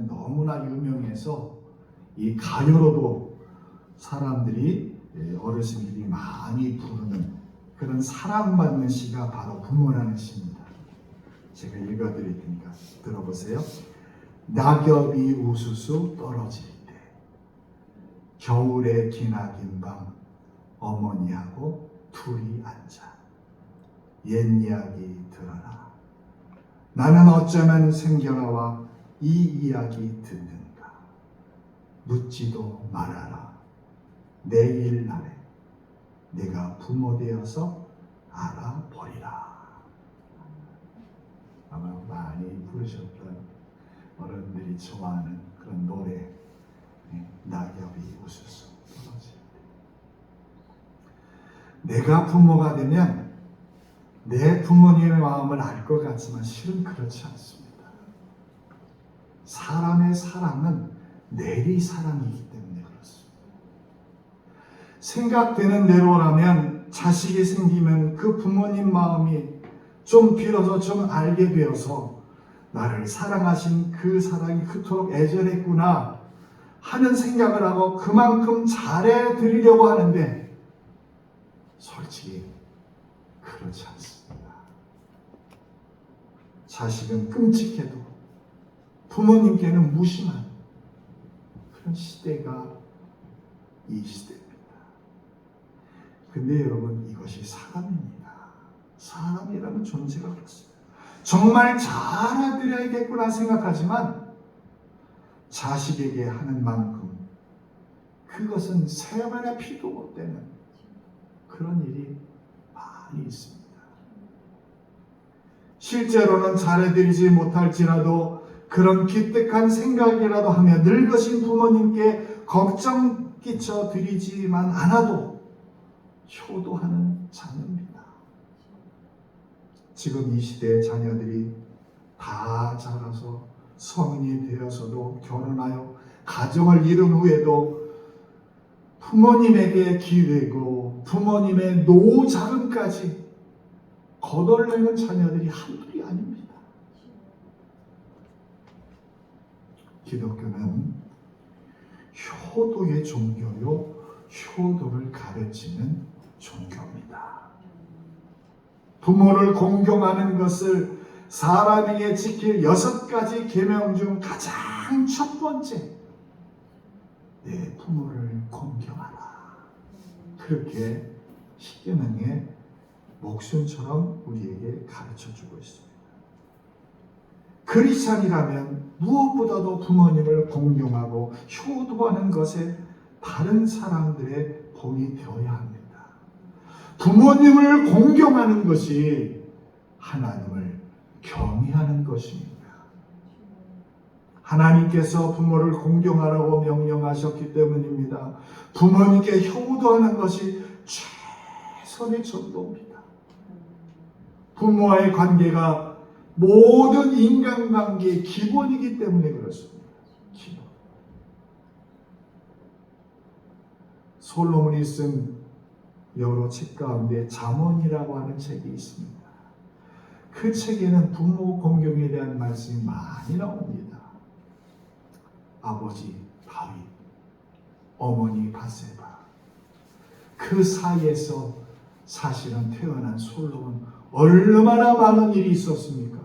너무나 유명해서 이 가요로도 사람들이 어르신들이 많이 부르는 그런 사랑받는 시가 바로 부모라는 시입니다. 제가 읽어드릴 테니까 들어보세요. 낙엽이 우수수 떨어질 때 겨울의 기나긴 밤 어머니하고 둘이 앉아 옛 이야기 들어라. 나는 어쩌면 생겨나와 이 이야기 듣는가. 묻지도 말아라. 내일 날에 내가 부모 되어서 알아버리라. 아마 많이 부르셨던 어른들이 좋아하는 그런 노래, 낙엽이 우수수 떨어질 때. 내가 부모가 되면 내 부모님의 마음을 알 것 같지만 실은 그렇지 않습니다. 사람의 사랑은 내리 사랑이기 때문에 그렇습니다. 생각되는 대로라면 자식이 생기면 그 부모님 마음이 좀 비로소 좀 알게 되어서 나를 사랑하신 그 사랑이 그토록 애절했구나 하는 생각을 하고 그만큼 잘해드리려고 하는데 솔직히 그렇지 않습니다. 자식은 끔찍해도 부모님께는 무심한 그런 시대가 이 시대입니다. 근데 여러분, 이것이 사람입니다. 사람이라는 존재가 그렇습니다. 정말 잘해드려야겠구나 생각하지만 자식에게 하는 만큼 그것은 세번의 피도 못 되는 그런 일이 많이 있습니다. 실제로는 잘해드리지 못할지라도 그런 기특한 생각이라도 하며 늙으신 부모님께 걱정 끼쳐 드리지만 않아도 효도하는 자녀입니다. 지금 이 시대의 자녀들이 다 자라서 성인이 되어서도 결혼하여 가정을 이룬 후에도 부모님에게 기대고 부모님의 노자금까지 거덜내는 자녀들이 한둘이 아닙니다. 기독교는 효도의 종교요, 효도를 가르치는 종교입니다. 부모를 공경하는 것을 사람에게 지킬 6가지 계명 중 가장 첫 번째, 내 부모를 공경하라. 그렇게 십계명의 목숨처럼 우리에게 가르쳐주고 있습니다. 크리스찬이라면 무엇보다도 부모님을 공경하고 효도하는 것에 다른 사람들의 본이 되어야 합니다. 부모님을 공경하는 것이 하나님을 경외하는 것입니다. 하나님께서 부모를 공경하라고 명령하셨기 때문입니다. 부모님께 효도하는 것이 최선의 전도입니다. 부모와의 관계가 모든 인간관계의 기본이기 때문에 그렇습니다. 기본. 솔로몬이 쓴 여러 책 가운데 잠언이라고 하는 책이 있습니다. 그 책에는 부모 공경에 대한 말씀이 많이 나옵니다. 아버지 다윗, 어머니 바세바, 그 사이에서 사실은 태어난 솔로몬 얼마나 많은 일이 있었습니까?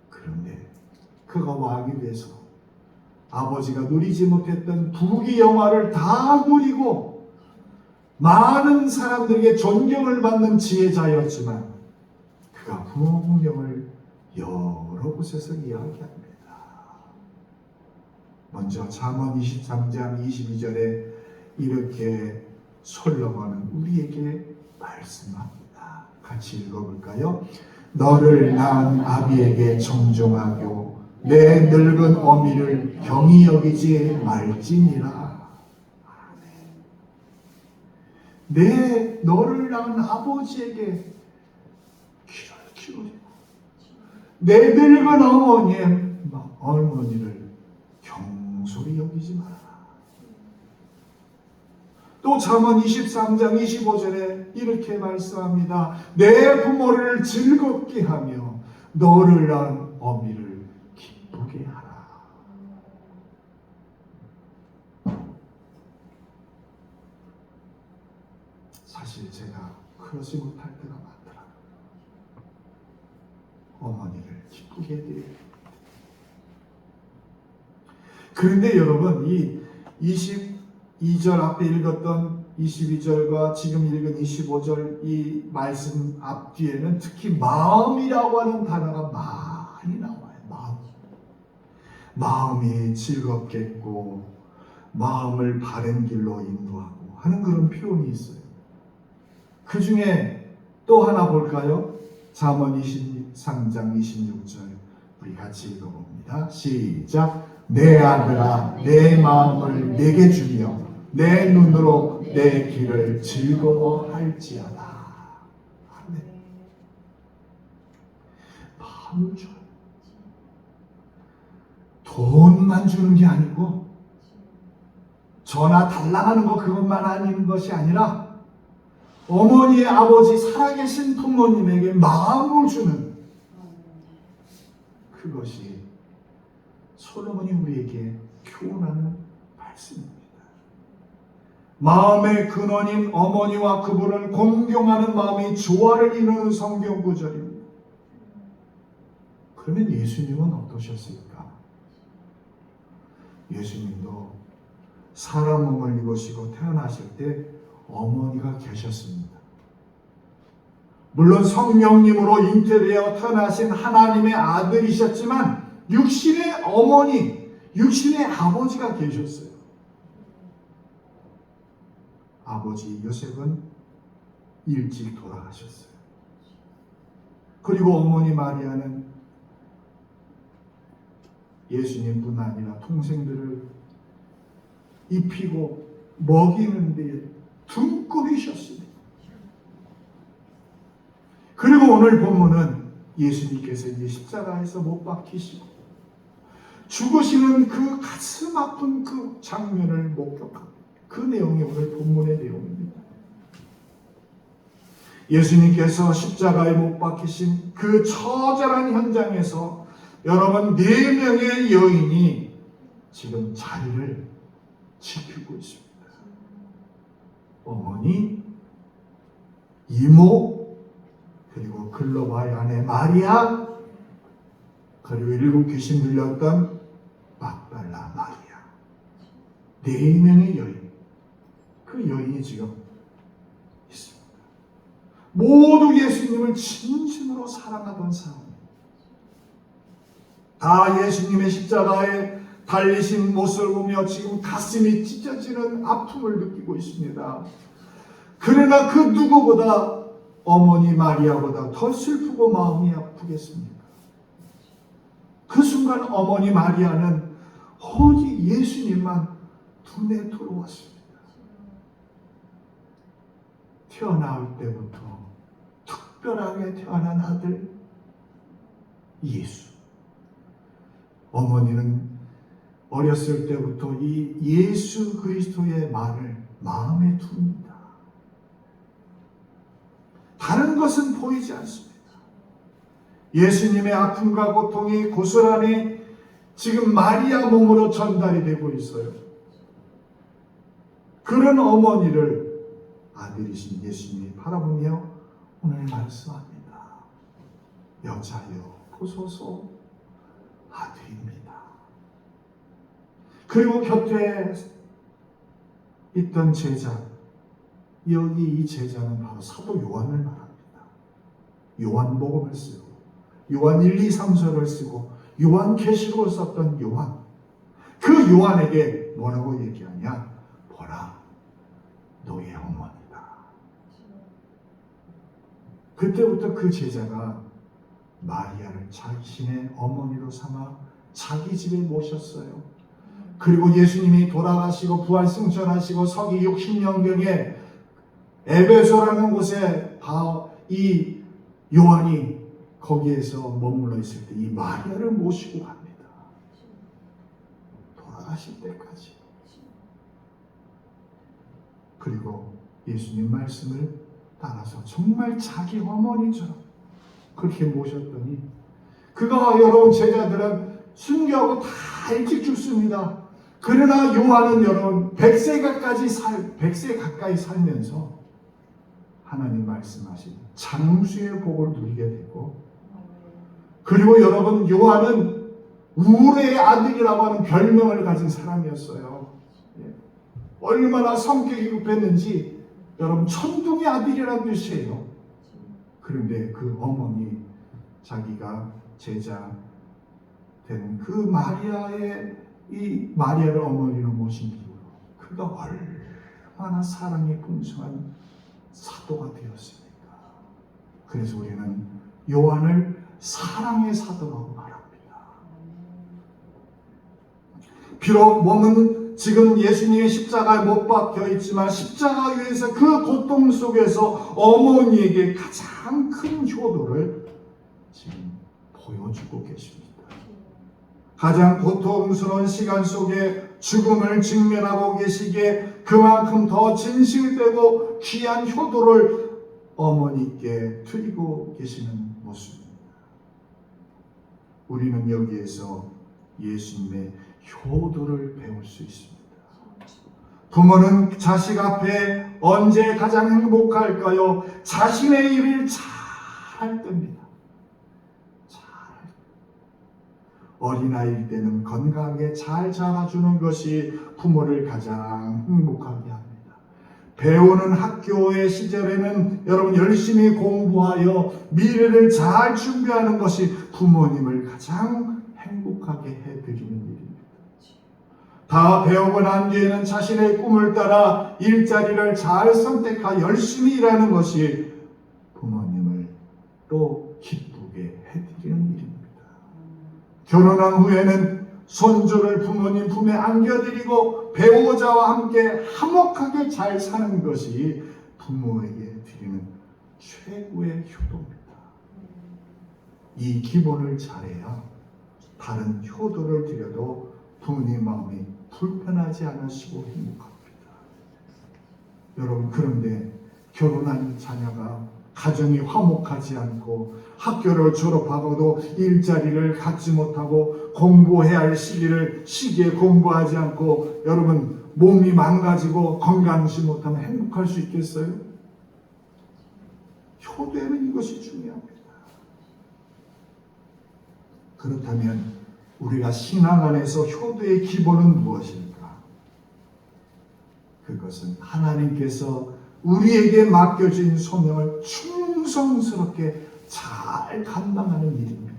그런데 그가 왕이 돼서 아버지가 누리지 못했던 부귀 영화를 다 누리고 많은 사람들에게 존경을 받는 지혜자였지만 그가 부모 공경을 여러 곳에서 이야기합니다. 먼저 잠언 23장 22절에 이렇게 솔로몬은 우리에게 말씀합니다. 같이 읽어볼까요? 너를 낳은 아비에게 정종하고 내 늙은 어미를 경히 여기지 말지니라. 너를 낳은 아버지에게 귀를 기울이고 내 늙은 어머니를 경솔히 여기지 마라. 또 잠언 23장 25절에 이렇게 말씀합니다. 내 부모를 즐겁게 하며 너를 낳은 어미를 기쁘게 하라. 사실 제가 그러지 못할 때가 많더라고요. 어머니를 기쁘게 해드려야 됩니다. 그런데 여러분, 이 22절 앞에 읽었던 22절과 지금 읽은 25절 이 말씀 앞뒤에는 특히 마음이라고 하는 단어가 많이 나와요. 마음이 즐겁겠고 마음을 바른 길로 인도하고 하는 그런 표현이 있어요. 그 중에 또 하나 볼까요? 잠언 23장 26절 우리 같이 읽어봅니다. 시작. 내 아들아 내 마음을 내게 주며 내 눈으로 내 길을 즐거워할지어다. 아멘. 마음을 줘요. 돈만 주는 게 아니고 전화 달라하는 거 그것만 아닌 것이 아니라 어머니, 아버지, 살아계신 부모님에게 마음을 주는 그것이 솔로몬이 우리에게 교훈하는 말씀입니다. 마음의 근원인 어머니와 그분을 공경하는 마음이 조화를 이루는 성경 구절입니다. 그러면 예수님은 어떠셨을까? 예수님도 사람 몸을 입으시고 태어나실 때 어머니가 계셨습니다. 물론 성령님으로 잉태되어 태어나신 하나님의 아들이셨지만 육신의 어머니, 육신의 아버지가 계셨어요. 아버지 요셉은 일찍 돌아가셨어요. 그리고 어머니 마리아는 예수님뿐 아니라 동생들을 입히고 먹이는 데 등골이셨습니다. 그리고 오늘 본문은 예수님께서 이제 십자가에서 못 박히시고 죽으시는 그 가슴 아픈 그 장면을 목격합니다. 그 내용이 오늘 본문의 내용입니다. 예수님께서 십자가에 못 박히신 그 처절한 현장에서 여러분 4명의 여인이 지금 자리를 지키고 있습니다. 어머니, 이모, 그리고 글로바의 아내 마리아, 그리고 7 귀신 들렸던 막달라 마리아. 4명의 여인. 그 여인이 지금 있습니다. 모두 예수님을 진심으로 사랑하던 사람. 다 예수님의 십자가에 달리신 모습을 보며 지금 가슴이 찢어지는 아픔을 느끼고 있습니다. 그러나 그 누구보다 어머니 마리아보다 더 슬프고 마음이 아프겠습니까? 그 순간 어머니 마리아는 오직 예수님만 눈에 들어왔습니다. 태어날 때부터 특별하게 태어난 아들 예수. 어머니는 어렸을 때부터 이 예수 그리스도의 말을 마음에 둡니다. 다른 것은 보이지 않습니다. 예수님의 아픔과 고통이 고스란히 지금 마리아 몸으로 전달이 되고 있어요. 그런 어머니를 아들이신 예수님이 바라보며 오늘 말씀합니다. 여자여 보소서 아들입니다. 그리고 곁에 있던 제자, 여기 이 제자는 바로 사도 요한을 말합니다. 요한복음을 쓰고 요한 1, 2, 3서를 쓰고 요한계시록을 썼던 요한. 그 요한에게 뭐라고 얘기하냐? 보라, 너의 어머니다. 그때부터 그 제자가 마리아를 자신의 어머니로 삼아 자기 집에 모셨어요. 그리고 예수님이 돌아가시고 부활승천하시고 서기 60년경에 에베소라는 곳에 이 요한이 거기에서 머물러 있을 때 이 마리아를 모시고 갑니다. 돌아가실 때까지. 그리고 예수님 말씀을 따라서 정말 자기 어머니처럼 그렇게 모셨더니 그가 여러분 제자들은 순교하고 다 일찍 죽습니다. 그러나 요한은 여러분 100세 가까이 살면서 하나님 말씀하신 장수의 복을 누리게 되고, 그리고 여러분, 요한은 우레의 아들이라고 하는 별명을 가진 사람이었어요. 얼마나 성격이 급했는지 여러분, 천둥의 아들이라는 뜻이에요. 그런데 그 어머니, 자기가 제자 된 그 마리아를 어머니로 모신 이후로 그가 얼마나 사랑이 풍성한 사도가 되었습니까? 그래서 우리는 요한을 사랑의 사도라고 말합니다. 비록 몸은 지금 예수님의 십자가에 못 박혀 있지만 십자가 위에서 그 고통 속에서 어머니에게 가장 큰 효도를 지금 보여주고 계십니다. 가장 고통스러운 시간 속에 죽음을 직면하고 계시기에 그만큼 더 진실되고 귀한 효도를 어머니께 드리고 계시는 모습입니다. 우리는 여기에서 예수님의 효도를 배울 수 있습니다. 부모는 자식 앞에 언제 가장 행복할까요? 자신의 일을 잘 뜹니다. 어린아이일 때는 건강하게 잘 자라주는 것이 부모를 가장 행복하게 합니다. 배우는 학교의 시절에는 여러분 열심히 공부하여 미래를 잘 준비하는 것이 부모님을 가장 행복하게 해드리는 일입니다. 다 배우고 난 뒤에는 자신의 꿈을 따라 일자리를 잘 선택하여 열심히 일하는 것이 부모님을 또 기쁘게 해드리는 일입니다. 결혼한 후에는 손주를 부모님 품에 안겨드리고 배우자와 함께 화목하게 잘 사는 것이 부모에게 드리는 최고의 효도입니다. 이 기본을 잘해야 다른 효도를 드려도 부모님 마음이 불편하지 않으시고 행복합니다. 여러분, 그런데 결혼한 자녀가 가정이 화목하지 않고 학교를 졸업하고도 일자리를 갖지 못하고 공부해야 할 시기에 공부하지 않고 여러분 몸이 망가지고 건강하지 못하면 행복할 수 있겠어요? 효도에는 이것이 중요합니다. 그렇다면 우리가 신앙 안에서 효도의 기본은 무엇일까? 그것은 하나님께서 우리에게 맡겨진 소명을 충성스럽게 잘 감당하는 일입니다.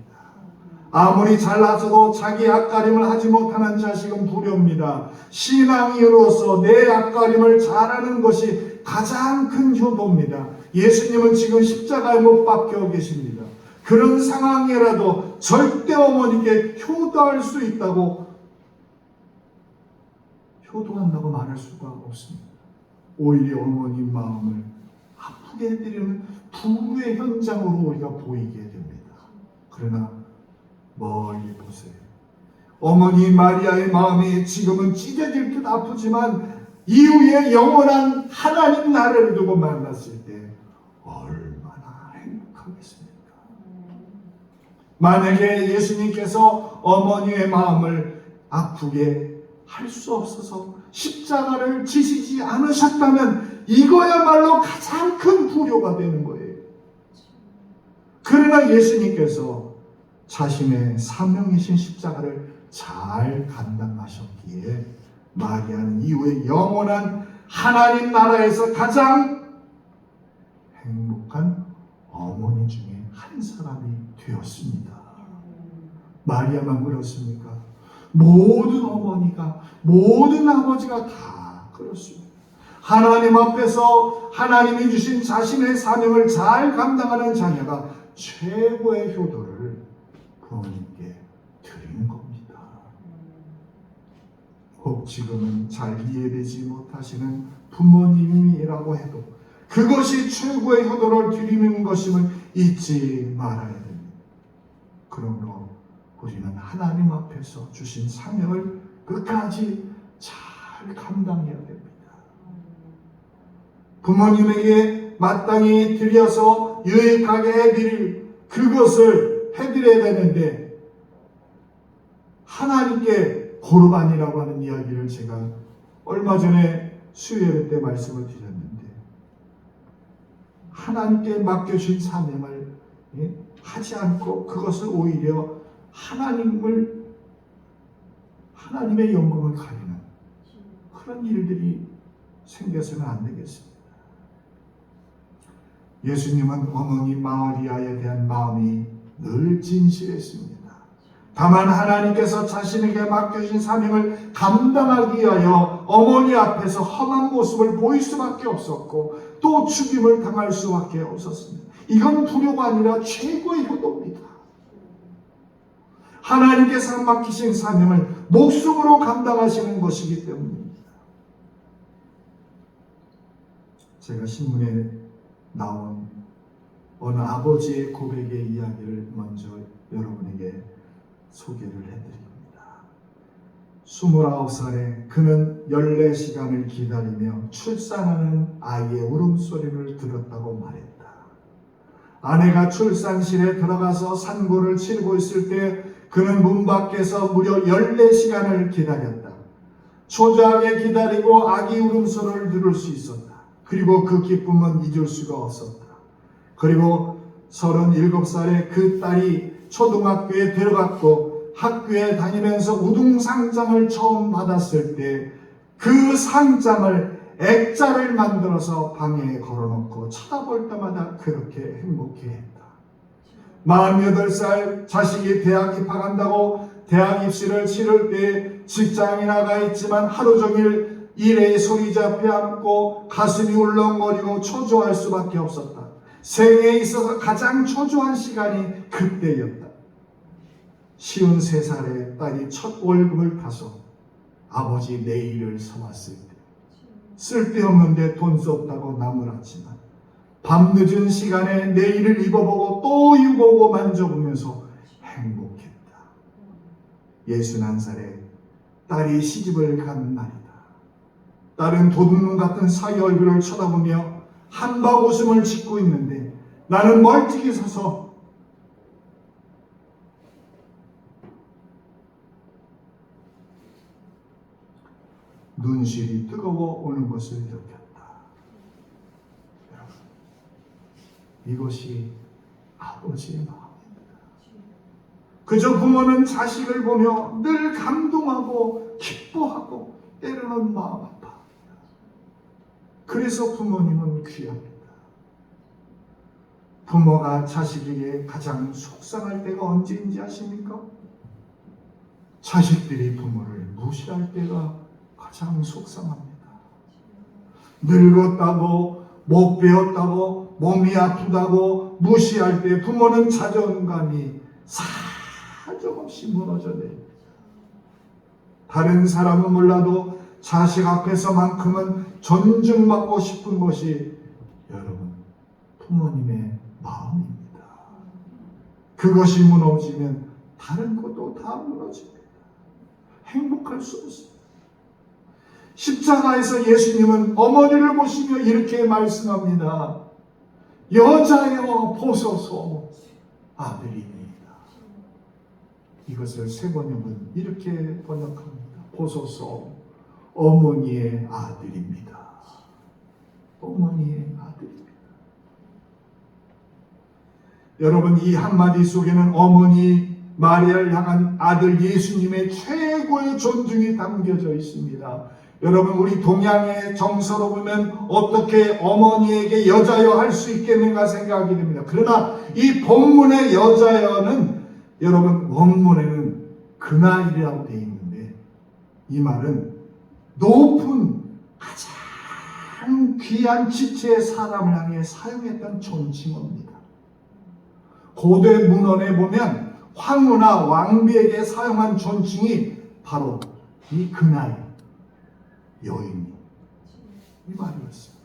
아무리 잘나서도 자기 앞가림을 하지 못하는 자식은 불효입니다. 신앙인으로서 내 앞가림을 잘하는 것이 가장 큰 효도입니다. 예수님은 지금 십자가에 못 박혀 계십니다. 그런 상황이라도 절대 어머니께 효도할 수 있다고 효도한다고 말할 수가 없습니다. 오히려 어머니 마음을 아프게 해드리는 부부의 현장으로 우리가 보이게 됩니다. 그러나 멀리 보세요. 어머니 마리아의 마음이 지금은 찢어질 듯 아프지만 이후에 영원한 하나님 나라를 두고 만났을 때 얼마나 행복하겠습니까? 만약에 예수님께서 어머니의 마음을 아프게 할 수 없어서 십자가를 지시지 않으셨다면 이거야말로 가장 큰 불효가 되는 거예요. 그러나 예수님께서 자신의 사명이신 십자가를 잘 감당하셨기에 마리아는 이후에 영원한 하나님 나라에서 가장 행복한 어머니 중에 한 사람이 되었습니다. 마리아만 그렇습니까? 모든 어머니가, 모든 아버지가 다 그렇습니다. 하나님 앞에서 하나님이 주신 자신의 사명을 잘 감당하는 자녀가 최고의 효도를 부모님께 드리는 겁니다. 혹 지금은 잘 이해되지 못하시는 부모님이라고 해도 그것이 최고의 효도를 드리는 것임을 잊지 말아야 됩니다. 그러므로 우리는 하나님 앞에서 주신 사명을 끝까지 잘 감당해야 됩니다. 부모님에게 마땅히 드려서 유익하게 해드릴 그것을 해드려야 되는데 하나님께 고르반이라고 하는 이야기를 제가 얼마 전에 수요일 때 말씀을 드렸는데 하나님께 맡겨진 사명을 하지 않고 그것을 오히려 하나님의 영광을 가리는 그런 일들이 생겨서는 안 되겠습니다. 예수님은 어머니 마리아에 대한 마음이 늘 진실했습니다. 다만 하나님께서 자신에게 맡겨진 사명을 감당하기 위하여 어머니 앞에서 험한 모습을 보일 수밖에 없었고 또 죽임을 당할 수밖에 없었습니다. 이건 불효가 아니라 최고의 효도입니다. 하나님께서 맡기신 사명을 목숨으로 감당하시는 것이기 때문입니다. 제가 신문에 나온 어느 아버지의 고백의 이야기를 먼저 여러분에게 소개를 해드립니다. 29살에 그는 14시간을 기다리며 출산하는 아이의 울음소리를 들었다고 말했다. 아내가 출산실에 들어가서 산고를 치르고 있을 때 그는 문 밖에서 무려 14시간을 기다렸다. 초조하게 기다리고 아기 울음소리를 들을 수 있었다. 그리고 그 기쁨은 잊을 수가 없었다. 그리고 37살에 그 딸이 초등학교에 들어갔고 학교에 다니면서 우등상장을 처음 받았을 때 그 상장을 액자를 만들어서 방에 걸어놓고 쳐다볼 때마다 그렇게 행복해했다. 48살 자식이 대학 입학한다고 대학 입시를 치를 때 직장에 나가 있지만 하루 종일 일에 소리 잡혀 앉고 가슴이 울렁거리고 초조할 수밖에 없었다. 생애에 있어서 가장 초조한 시간이 그때였다. 53살에 딸이 첫 월급을 타서 아버지 내일을 사왔을 때 쓸데없는데 돈 썼다고 나무랐지만 밤늦은 시간에 내일을 입어보고 또 입어보고 만져보면서 행복했다. 61살에 딸이 시집을 간 날이다. 딸은 도둑놈 같은 사위 얼굴을 쳐다보며 한박 웃음을 짓고 있는데 나는 멀찍이 서서 눈실이 뜨거워 오는 것을 느꼈다. 여러분, 이것이 아버지의 마음입니다. 그저 부모는 자식을 보며 늘 감동하고 기뻐하고 때로는 마음 아파합니다. 그래서 부모님은 귀합니다. 부모가 자식에게 가장 속상할 때가 언제인지 아십니까? 자식들이 부모를 무시할 때가 가장 속상합니다. 늙었다고 못 배웠다고 몸이 아프다고 무시할 때 부모는 자존감이 사정없이 무너져 내립니다. 다른 사람은 몰라도 자식 앞에서만큼은 존중받고 싶은 것이 여러분 부모님의 마음입니다. 그것이 무너지면 다른 것도 다 무너집니다. 행복할 수 없습니다. 십자가에서 예수님은 어머니를 보시며 이렇게 말씀합니다. 여자여 보소서 아들이니이다. 이것을 세번역은 이렇게 번역합니다. 보소서 어머니의 아들입니다. 어머니의 아들입니다. 여러분, 이 한마디 속에는 어머니 마리아를 향한 아들 예수님의 최고의 존중이 담겨져 있습니다. 여러분, 우리 동양의 정서로 보면 어떻게 어머니에게 여자여 할 수 있겠는가 생각이 됩니다. 그러나 이 본문의 여자여는 여러분 원문에는 그날이라고 되어 있는데 이 말은 높은 가장 귀한 지체의 사람을 향해 사용했던 존칭어입니다. 고대 문헌에 보면 황후나 왕비에게 사용한 존칭이 바로 이 그날 여인이 이 말이었습니다.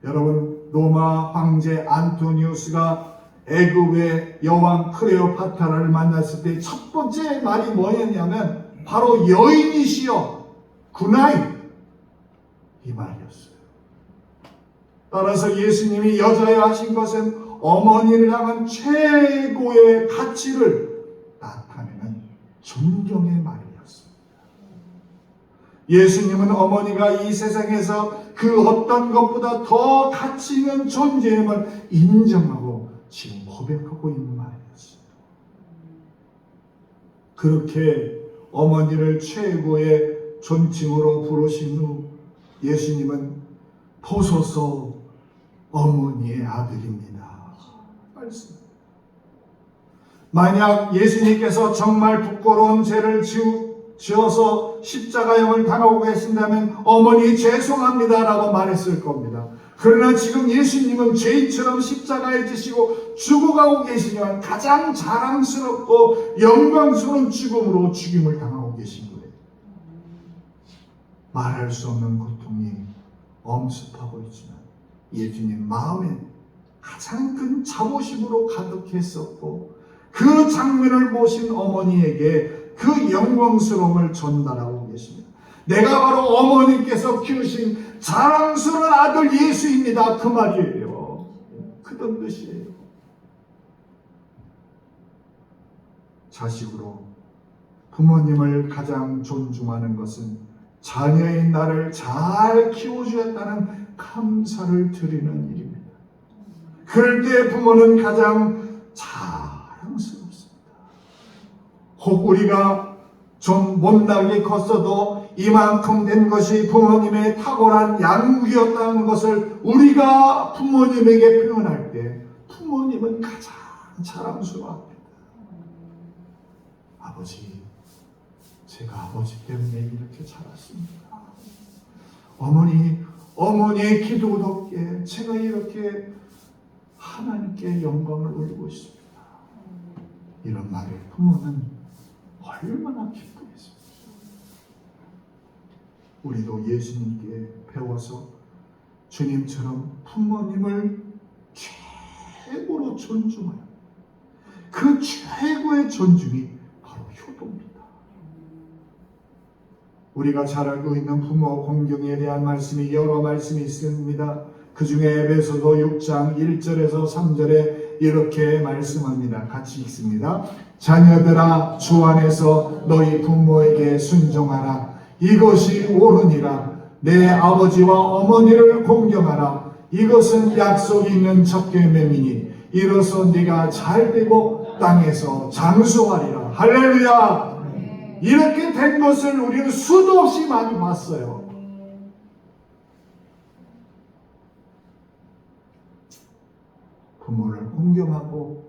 여러분, 로마 황제 안토니우스가 애굽의 여왕 클레오파트라를 만났을 때 첫 번째 말이 뭐였냐면 바로 여인이시여 구나이 이 말이었어요. 따라서 예수님이 여자여 하신 것은 어머니를 향한 최고의 가치를 나타내는 존경의 말이었습니다. 예수님은 어머니가 이 세상에서 그 어떤 것보다 더 가치 있는 존재임을 인정하고 지금 고백하고 있는 말이었어요. 그렇게 어머니를 최고의 존칭으로 부르신 후 예수님은 보소서 어머니의 아들입니다. 말씀. 만약 예수님께서 정말 부끄러운 죄를 지어서 십자가형을 당하고 계신다면 어머니 죄송합니다라고 말했을 겁니다. 그러나 지금 예수님은 죄인처럼 십자가에 지시고 죽어가고 계시지만 가장 자랑스럽고 영광스러운 죽음으로 죽임을 당하고 계신 거예요. 말할 수 없는 고통이 엄습하고 있지만 예수님 마음에 가장 큰 자부심으로 가득했었고 그 장면을 보신 어머니에게 그 영광스러움을 전달하고 계십니다. 내가 바로 어머니께서 키우신 자랑스러운 아들 예수입니다. 그 말이에요. 그런 뜻이에요. 자식으로 부모님을 가장 존중하는 것은 자녀인 나를 잘 키워주었다는 감사를 드리는 일입니다. 그럴 때 부모는 가장 자랑스럽습니다. 혹 우리가 좀 못나게 컸어도 이만큼 된 것이 부모님의 탁월한 양육이었다는 것을 우리가 부모님에게 표현할 때 부모님은 가장 자랑스러워합니다. 아버지, 제가 아버지 때문에 이렇게 자랐습니다. 어머니의 기도 덕에 제가 이렇게 하나님께 영광을 올리고 있습니다. 이런 말에 부모는 얼마나 기쁘겠습니까? 우리도 예수님께 배워서 주님처럼 부모님을 최고로 존중하여 그 최고의 존중이 바로 효도입니다. 우리가 잘 알고 있는 부모 공경에 대한 말씀이 여러 말씀이 있습니다. 그 중에 에베소서 6장 1절에서 3절에 이렇게 말씀합니다. 같이 읽습니다. 자녀들아 주 안에서 너희 부모에게 순종하라. 이것이 옳으니라. 내 아버지와 어머니를 공경하라. 이것은 약속이 있는 첫 계명이니 이로써 네가 잘되고 땅에서 장수하리라. 할렐루야. 이렇게 된 것을 우리는 수도 없이 많이 봤어요. 부모를 공경하고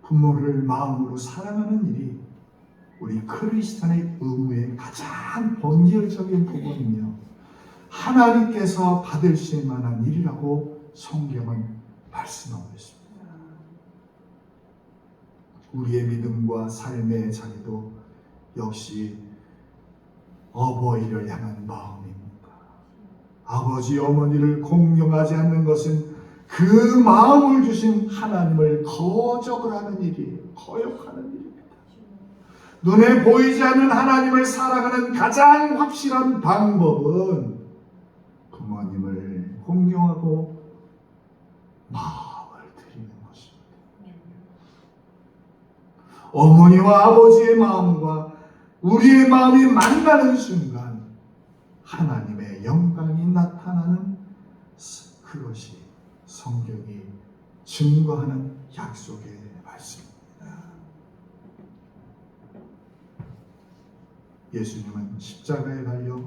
부모를 마음으로 사랑하는 일이 우리 크리스찬의 의무의 가장 본질적인 부분이며 하나님께서 받으실 만한 일이라고 성경은 말씀하고 있습니다. 우리의 믿음과 삶의 자리도 역시 어버이를 향한 마음입니다. 아버지 어머니를 공경하지 않는 것은 그 마음을 주신 하나님을 거적을 하는 일이에요. 거역하는 일입니다. 눈에 보이지 않는 하나님을 사랑하는 가장 확실한 방법은 부모님을 공경하고 마음을 드리는 것입니다. 어머니와 아버지의 마음과 우리의 마음이 만나는 순간 하나님의 영광이 나타나는 그것이 성경이 증거하는 약속의 말씀입니다. 예수님은 십자가에 달려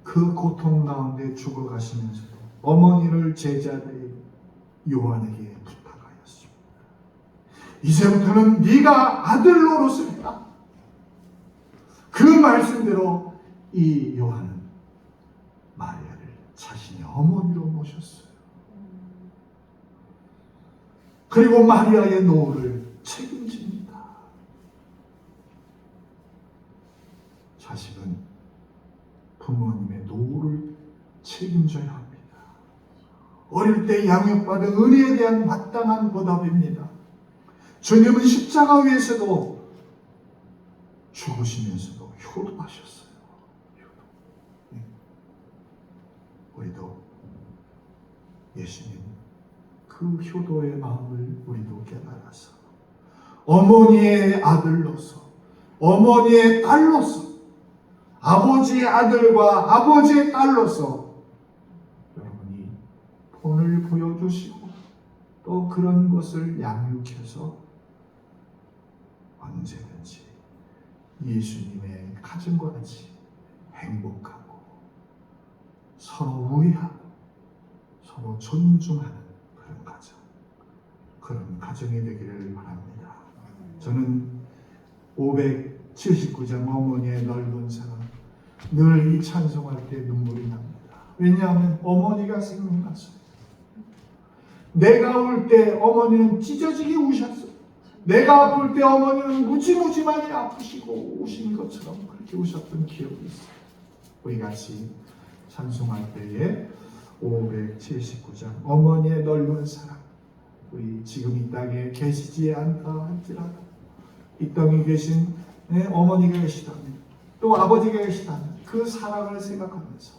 그 고통 가운데 죽어가시면서도 어머니를 제자들 요한에게 부탁하였습니다. 이제부터는 네가 아들 노릇을 해라. 그 말씀대로 이 요한은 마리아를 자신의 어머니로 모셨어요. 그리고 마리아의 노를 책임집니다. 자식은 부모님의 노를 책임져야 합니다. 어릴 때 양육받은 은혜에 대한 마땅한 보답입니다. 주님은 십자가 위에서도 죽으시면서도 효도하셨어요. 효도. 우리도 예수님 그 효도의 마음을 우리도 깨달아서 어머니의 아들로서 어머니의 딸로서 아버지의 아들과 아버지의 딸로서 여러분이 본을 보여주시고 또 그런 것을 양육해서 언제든지 예수님의 가정과 같이 행복하고 서로 우애하고 서로 존중하는 그런 가정, 그런 가정이 되기를 바랍니다. 저는 579장 어머니의 넓은 사랑, 늘 이 찬송할 때 눈물이 납니다. 왜냐하면 어머니가 생각났어요. 내가 울 때 어머니는 찢어지게 우셨어요. 내가 아플 때 어머니는 무지무지 많이 아프시고 우신 것처럼 그렇게 우셨던 기억이 있어요. 우리 같이 찬송할 때에 579장 어머니의 넓은 사랑, 우리 지금 이 땅에 계시지 않다 할지라도 이 땅에 계신 어머니가 계시다면 또 아버지가 계시다면 그 사랑을 생각하면서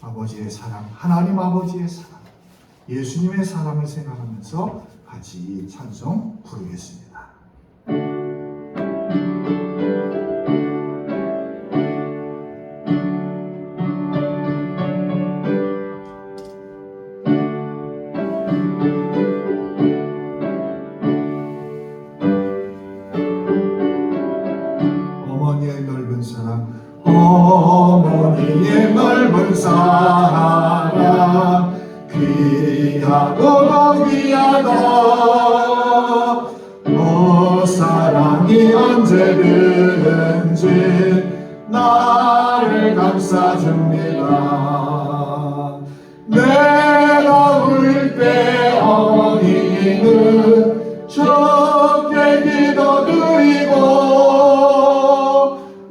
아버지의 사랑, 하나님 아버지의 사랑, 예수님의 사랑을 생각하면서 같이 이 찬송 부르겠습니다. 어머니의 넓은 사랑, 어머니의 넓은 사랑, 귀하고 귀하다. 그 사랑이 언제든지 나를 감싸줍니다. 내가 울 때 어머니는 적게 기도드리고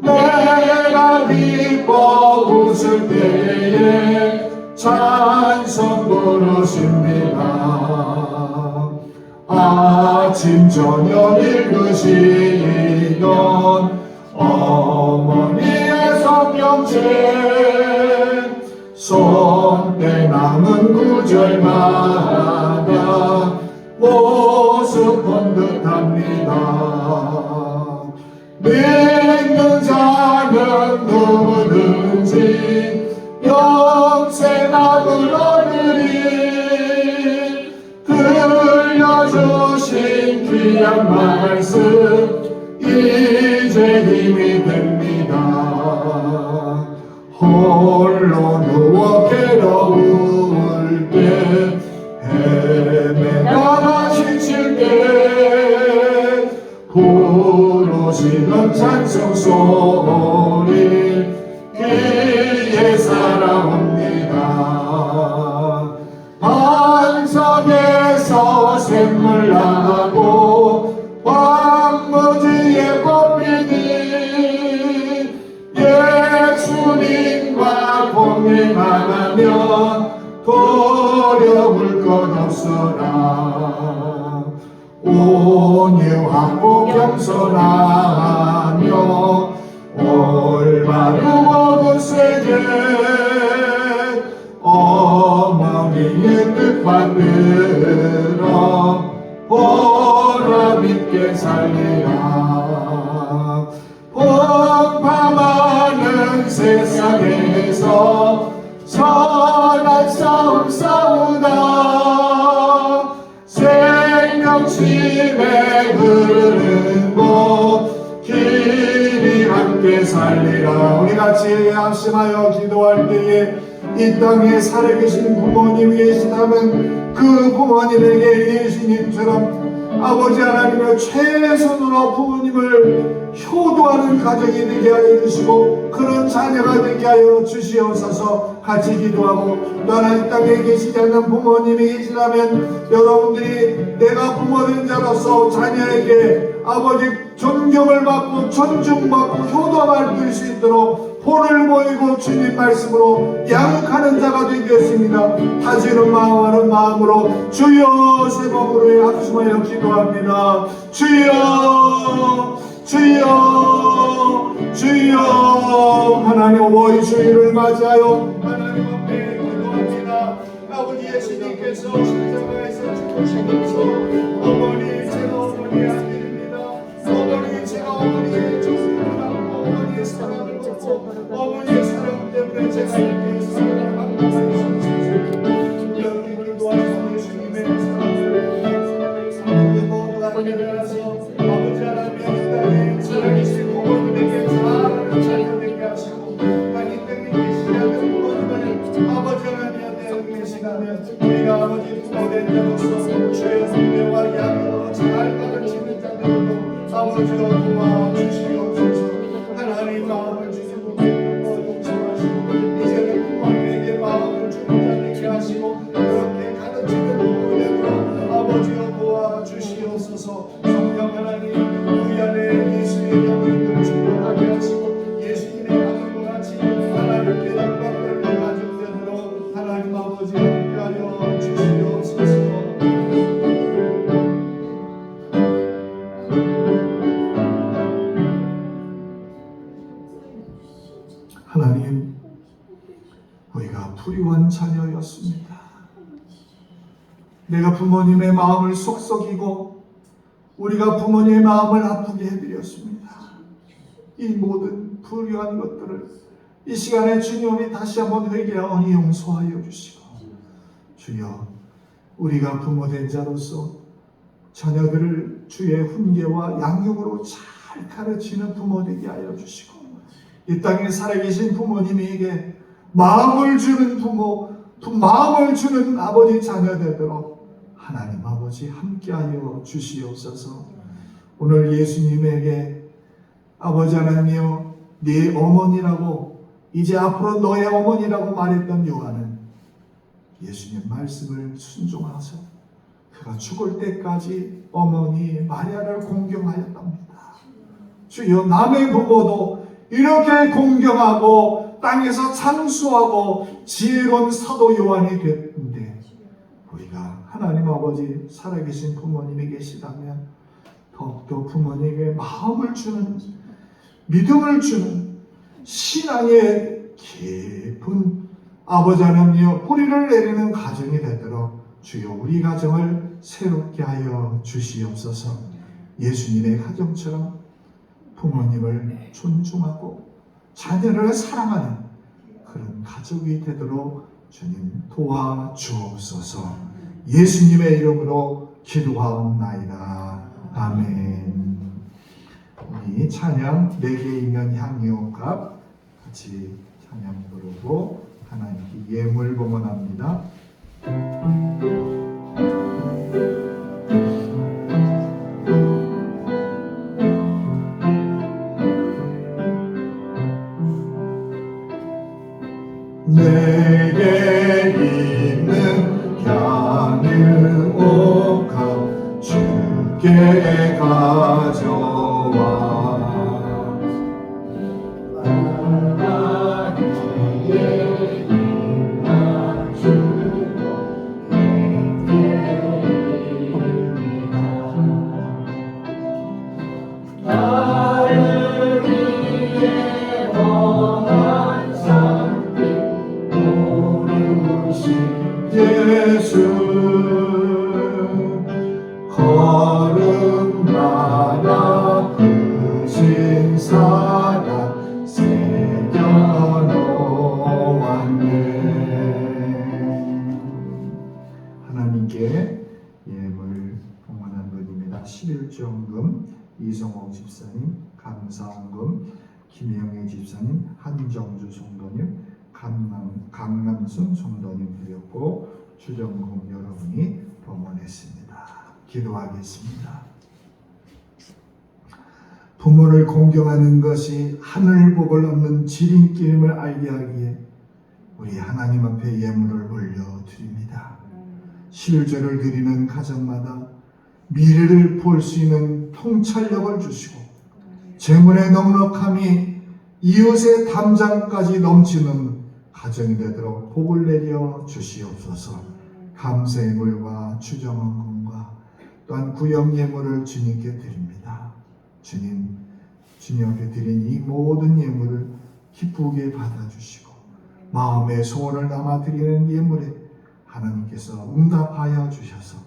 내가 기뻐 웃을 때에 찬송 부르십니다. 아침 저녁 읽으시던 어머니의 성경책 손때 남은 구절마다 모습 본 듯합니다. 믿는 자는 누구든지 영생 앞을 얻으리. 들려주신 귀한 말씀 이제 힘이 됩니다. 홀로 누워 괴로울 때 헤매다가 지칠 때 부르시는 찬송 소리 귀에 살아옵니다. 반석에서 샘물 나고 황무지에 꽃피니 예수님과 공의만 하면 두려울 것 없어라. 온유하고 겸손하며 올바르고 굳세게 어머니의 뜻 받들어 보람 있게 살리라. 폭파하는 세상에서 선한 싸움 싸우다 생명심에 흐르는 곳 길이 함께 살리라. 우리 같이 합심하여 기도할 때에 이 땅에 살아계신 부모님이 계시다면 그 부모님에게 예수님처럼 아버지 하나님의 최선으로 부모님을 효도하는 가정이 되게 하여 주시고 그런 자녀가 되게 하여 주시옵소서. 같이 기도하고 또한 이 땅에 계시지 않는 부모님이 계시다면 여러분들이 내가 부모된 자로서 자녀에게 아버지 존경을 받고 존중받고 효도할 수 있도록 본을 보이고 주님 말씀으로 양육하는 자가 되겠습니다. 다지는 마음하는 마음으로 주여 세 번으로 합심하여 기도합니다. 주여 주여 주여. 하나님 오이 주일을 맞이하여 하나님 앞에 기도합니다. 아버지 예수님께서 십자가에서 죽으시면서 어머니 제가 어머니의 아들입니다. 어머니 제가 어머니의 조상입니다. 어머니의 사랑을 받고 주시고 어머니의 사랑 때문에 제가 이렇게 살아가고 있습니다. 여러분들 도와주신 예수님의 사랑을 우리 모두가 깨달아서 아버지 하나님 이 땅에 살아계신 부모님에게 잘 자녀되게 하시고 땅이 땅에 계시지 않는 부모님을 아버지 하나님한테 응계시다면 우리가 아버지 부모된 자로서 주의 성례와 양으로 잘 가르치는 자들로 아버지가 도와주시옵소서. 하나님 마음을 주시고 동침하시고 이제는 부모님에게 마음을 주는 자되게 하시고 그렇게 가르치는 부모님으로 아버지가 도와주시옵소서. 성령 하나님 우리 안에 예수의 영을 충만하게 하시고 예수님의 가정과 같이 하나님께 영광을 가정되도록 하나님 아버지 함께하여 주시옵소서. 하나님, 우리가 불의한 자녀였습니다. 내가 부모님의 마음을 속썩이고 우리가 부모님의 마음을 아프게 해드렸습니다. 이 모든 불의한 것들을 이 시간에 주님이 다시 한번 회개하오니 용서하여 주시고, 주여 우리가 부모된 자로서 자녀들을 주의 훈계와 양육으로 잘 가르치는 부모 되게 하여 주시고, 이 땅에 살아계신 부모님에게 마음을 주는 부모, 마음을 주는 아버지 자녀 되도록 하나님 아버지 함께하여 주시옵소서. 오늘 예수님에게 아버지 하나님이여 네 어머니라고 이제 앞으로 너의 어머니라고 말했던 요한은 예수님 말씀을 순종하셔서 그가 죽을 때까지 어머니 마리아를 공경하였답니다. 주여 남의 부모도 이렇게 공경하고 땅에서 창수하고 지혜로운 사도 요한이 됐는데 우리가 하나님 아버지 살아계신 부모님이 계시다면 더욱더 부모님에게 마음을 주는, 믿음을 주는 신앙의 깊은 아버지 하나님이여 뿌리를 내리는 가정이 되도록 주여 우리 가정을 새롭게 하여 주시옵소서. 예수님의 가정처럼 부모님을 존중하고 자녀를 사랑하는 그런 가족이 되도록 주님 도와주옵소서. 예수님의 이름으로 기도하옵나이다. 아멘. 우리 찬양 4개이면 향유값 같이 찬양 부르고 하나님께 예물 봉헌합니다. 내게 있는 향유 값 주께 가져와 예수 거룩나라 크신 사랑 새겨놓았네. 하나님께 예물 봉헌한 분입니다. 11조원금 이성옥 집사님, 감사원금 김영애 집사님, 한정주 성도님, 강남순 성도님 드렸고 주정금 여러분이 봉헌했습니다. 기도하겠습니다. 부모를 공경하는 것이 하늘 복을 얻는 지름길임을 알게 하기에 우리 하나님 앞에 예물을 올려드립니다. 실제를 드리는 가정마다 미래를 볼 수 있는 통찰력을 주시고 재물의 넉넉함이 이웃의 담장까지 넘치는 가정이 되도록 복을 내려 주시옵소서. 감사의 물과 주정원금과 또한 구역 예물을 주님께 드립니다. 주님, 주님 앞에 드린 이 모든 예물을 기쁘게 받아주시고 마음의 소원을 담아 드리는 예물에 하나님께서 응답하여 주셔서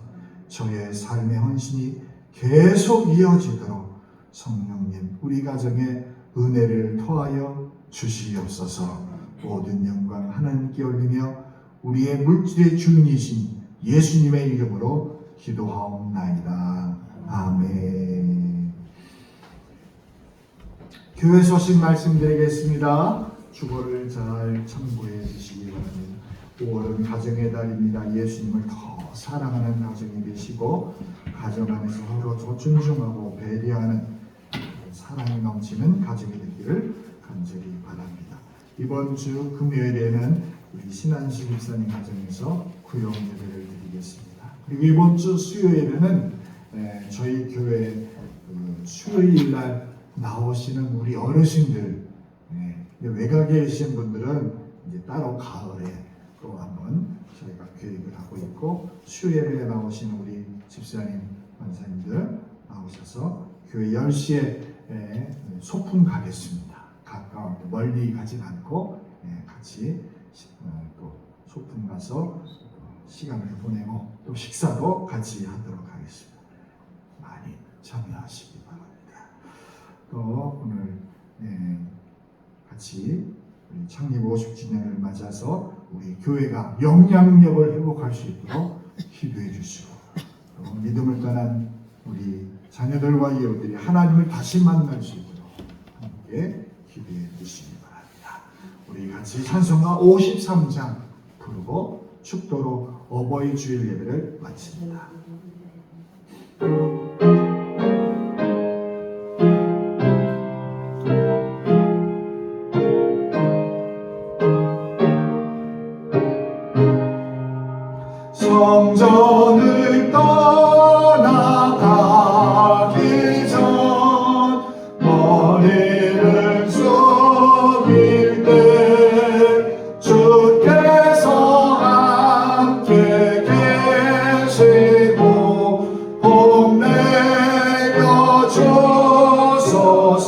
저의 삶의 헌신이 계속 이어지도록 성령님 우리 가정에 은혜를 더하여 주시옵소서. 모든 영광 하나님께 올리며 우리의 물질의 주인이신 예수님의 이름으로 기도하옵나이다. 아멘. 교회 소식 말씀드리겠습니다. 주보를 잘 참고해 주시기 바랍니다. 5월은 가정의 달입니다. 예수님을 더 사랑하는 가정이 되시고 가정 안에서 서로 더 존중하고 배려하는 사랑이 넘치는 가정이 되기를 간절히 바랍니다. 이번 주 금요일에는 우리 신한수 집사님 가정에서 구역 예배를 드리겠습니다. 그리고 이번 주 수요일에는 저희 교회 수요일 날 나오시는 우리 어르신들, 외곽에 계신 분들은 이제 따로 가을에 또 한번 저희가 계획을 하고 있고, 수요일에 나오시는 우리 집사님, 권사님들 나오셔서 교회 10시에 소풍 가겠습니다. 가까운데 멀리 가진 않고 같이 또 소풍 가서 시간을 보내고 또 식사도 같이 하도록 하겠습니다. 많이 참여하시기 바랍니다. 또 오늘 같이 우리 창립 50주년을 맞아서 우리 교회가 영향력을 회복할 수 있도록 기도해 주시고, 또 믿음을 떠난 우리 자녀들과 이웃들이 하나님을 다시 만날 수 있도록 함께 기도해 주시기 바랍니다. 우리 같이 찬송가 53장 부르고 축도로 어버이 주일 예배를 마칩니다. 성전을 떠나가기 전 머리를 숙일 때 주께서 함께 계시고 봄내려 주소서.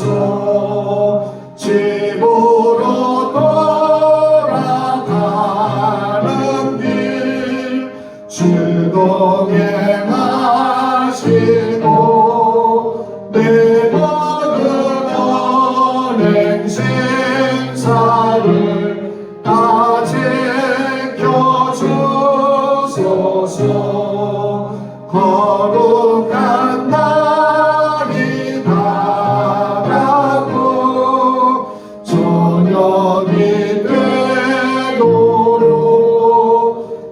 집으로 돌아가는 길 즐겁게 마시고 내 모든 언행 생사를 다 지켜주소서. 거룩한 날이 다가고 저녁이 되도록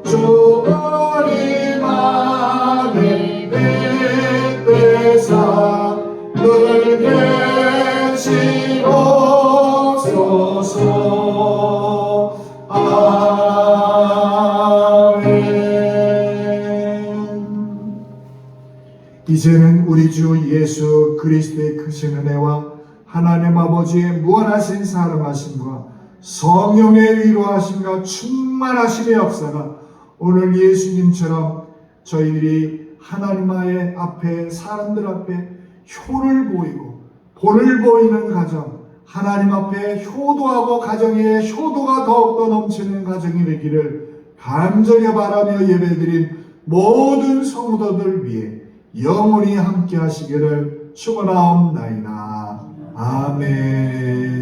주님 안에 빗대사 늘 계시옵소서. 아멘. 이제는 우리 주 예수 그리스도의 크신 은혜와 하나님 아버지의 무한하신 사랑하심과 성령의 위로하심과 충만하심의 역사가 오늘 예수님처럼 저희들이 하나님 앞에 사람들 앞에 효를 보이고 본을 보이는 가정, 하나님 앞에 효도하고 가정에 효도가 더욱더 넘치는 가정이 되기를 간절히 바라며 예배드린 모든 성도들 위해 영원히 함께 하시기를 축원하옵나이다. 아멘.